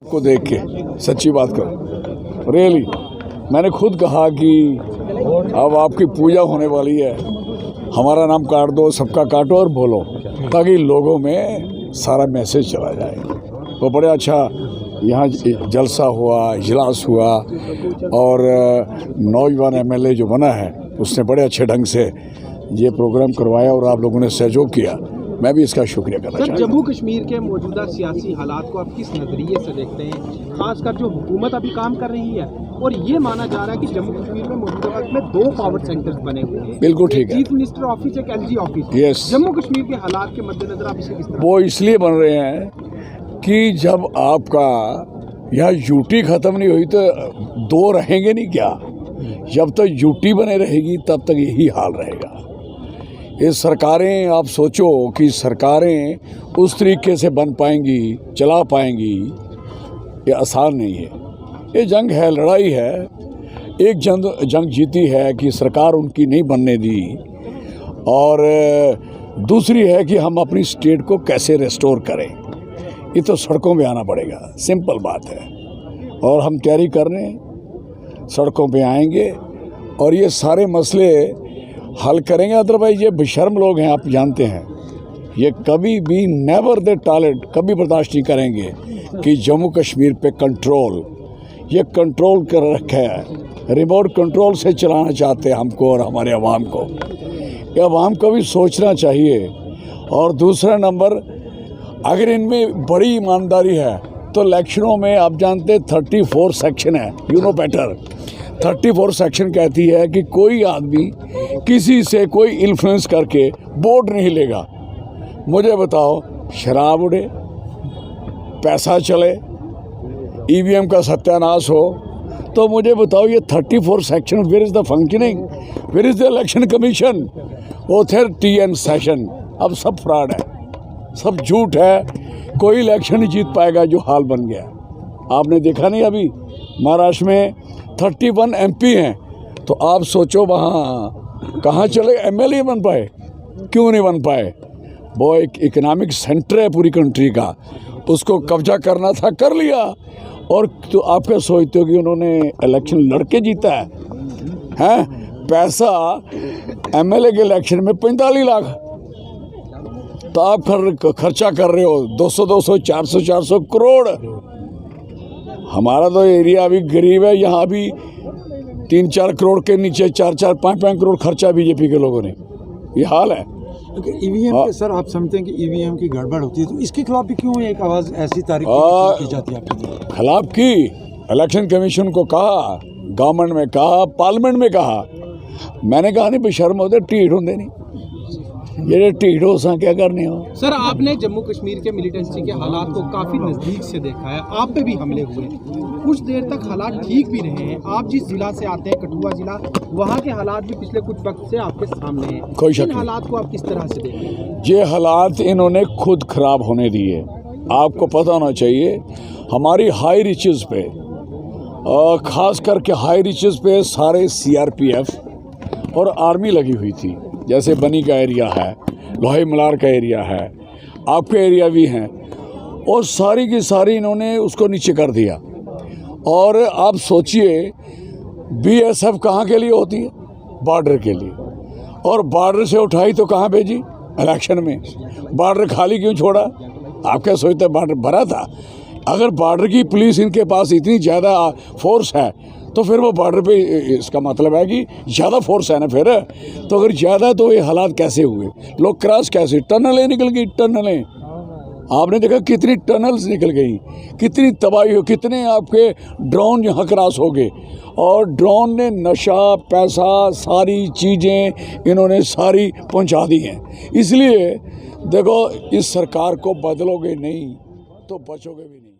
को देख के सच्ची बात करो, रियली मैंने खुद कहा कि अब आपकी पूजा होने वाली है, हमारा नाम काट दो, सबका काटो और बोलो, ताकि लोगों में सारा मैसेज चला जाए। तो बड़े अच्छा यहाँ जलसा हुआ, इजलास हुआ और नौजवान एमएलए जो बना है उसने बड़े अच्छे ढंग से ये प्रोग्राम करवाया और आप लोगों ने सहयोग किया। मैं भी इसका शुक्रिया करना चाहता हूँ। जम्मू कश्मीर के मौजूदा सियासी हालात को आप किस नज़रिए से देखते हैं, खासकर जो हुकूमत अभी काम कर रही है और ये माना जा रहा है कि जम्मू कश्मीर में मौजूदा वक्त में 2 पावर सेंटर्स बने हुए हैं। बिल्कुल ठीक है। चीफ मिनिस्टर ऑफिस, एक LG office. Yes. Jammu Kashmir के हालात के मद्देनजर आप इसे किस तरह? वो इसलिए बन रहे हैं कि जब आपका यहाँ यूटी ख़त्म नहीं हुई तो 2 रहेंगे नहीं क्या? जब तक यूटी बने रहेगी तब तक यही हाल रहेगा। ये सरकारें, आप सोचो कि सरकारें उस तरीके से बन पाएंगी, चला पाएंगी, ये आसान नहीं है। ये जंग है, लड़ाई है। एक जंग जीती है कि सरकार उनकी नहीं बनने दी, और दूसरी है कि हम अपनी स्टेट को कैसे रेस्टोर करें। ये तो सड़कों में आना पड़ेगा, सिंपल बात है। और हम तैयारी कर रहे हैं, सड़कों पे आएंगे और ये सारे मसले हल करेंगे। अदरवाइज ये बेशर्म लोग हैं, आप जानते हैं, ये कभी भी नेवर दे टॉलरेट, कभी बर्दाश्त नहीं करेंगे कि जम्मू कश्मीर पे कंट्रोल, ये कंट्रोल कर रखा है, रिमोट कंट्रोल से चलाना चाहते हैं हमको और हमारे अवाम को। ये अवाम को भी सोचना चाहिए। और दूसरा नंबर, अगर इनमें बड़ी ईमानदारी है तो इलेक्शनों में आप जानते 34 सेक्शन है, यू नो बेटर। 34 सेक्शन कहती है कि कोई आदमी किसी से कोई इन्फ्लुएंस करके वोट नहीं लेगा। मुझे बताओ, शराब उड़े, पैसा चले, ईवीएम का सत्यानाश हो, तो मुझे बताओ ये 34 section, where is the functioning, where is the election commission, authority session? अब सब फ्रॉड है, सब झूठ है। कोई इलेक्शन नहीं जीत पाएगा जो हाल बन गया। आपने देखा नहीं, अभी महाराष्ट्र में 31 MP हैं, तो आप सोचो वहाँ कहाँ चले एमएलए बन पाए, क्यों नहीं बन पाए? वो एक इकोनॉमिक सेंटर है पूरी कंट्री का, उसको कब्जा करना था, कर लिया। और तो आप क्या सोचते हो कि उन्होंने इलेक्शन लड़के जीता है? पैसा एमएलए के इलेक्शन में 45 लाख, तो आप खर्चा कर रहे हो 200 400 करोड़। हमारा तो एरिया अभी गरीब है, यहाँ अभी 3-4 करोड़ के नीचे 4-4 5-5 करोड़ खर्चा बीजेपी के लोगों ने। ये हाल है। ईवीएम पे सर, आप समझते हैं कि ईवीएम की गड़बड़ होती है, तो इसके खिलाफ भी क्यों एक आवाज़ ऐसी तारीफ की जाती है आपकी? खिलाफ की, इलेक्शन कमीशन को कहा, गवर्नमेंट में कहा, पार्लियामेंट में कहा। मैंने कहा नहीं बेशर्म होते, टीठ होंगे नहीं, ये टीठ हो सा क्या करने हो। सर, आपने जम्मू कश्मीर के मिलिटेंसी के हालात को काफ़ी नज़दीक से देखा है, आप पे भी हमले हुए, कुछ देर तक हालात ठीक भी रहे हैं। आप जिस जिला से आते हैं, कठुआ जिला, वहाँ के हालात भी पिछले कुछ वक्त से आपके सामने हैं। कोई शक इन नहीं। हालात को आप किस तरह से देखते हैं? ये हालात इन्होंने खुद खराब होने दिए। आपको पता होना चाहिए, हमारी हाई रिचेस पे, ख़ास करके हाई रिचेस पे सारे CRPF और आर्मी लगी हुई थी। जैसे बनी का एरिया है, लोहे मलार का एरिया है, आपके एरिया भी हैं, और सारी की सारी इन्होंने उसको नीचे कर दिया। और आप सोचिए, BSF कहाँ के लिए होती है? बॉर्डर के लिए। और बॉर्डर से उठाई तो कहाँ भेजी? इलेक्शन में। बॉर्डर खाली क्यों छोड़ा? आप क्या सोचते हैं बॉर्डर भरा था? अगर बॉर्डर की पुलिस इनके पास इतनी ज़्यादा फोर्स है तो फिर वो बॉर्डर पे, इसका मतलब है कि ज़्यादा फोर्स है ना फिर। तो अगर ज़्यादा, तो ये हालात कैसे हुए? लोग क्रॉस कैसे? टनलें निकल गई, टनलें। आपने देखा कितनी टनल्स निकल गई, कितनी तबाही हो, कितने आपके ड्रोन यहाँ क्रॉस हो गए। और ड्रोन ने नशा, पैसा, सारी चीज़ें इन्होंने सारी पहुँचा दी हैं। इसलिए देखो, इस सरकार को बदलोगे नहीं तो बचोगे भी नहीं।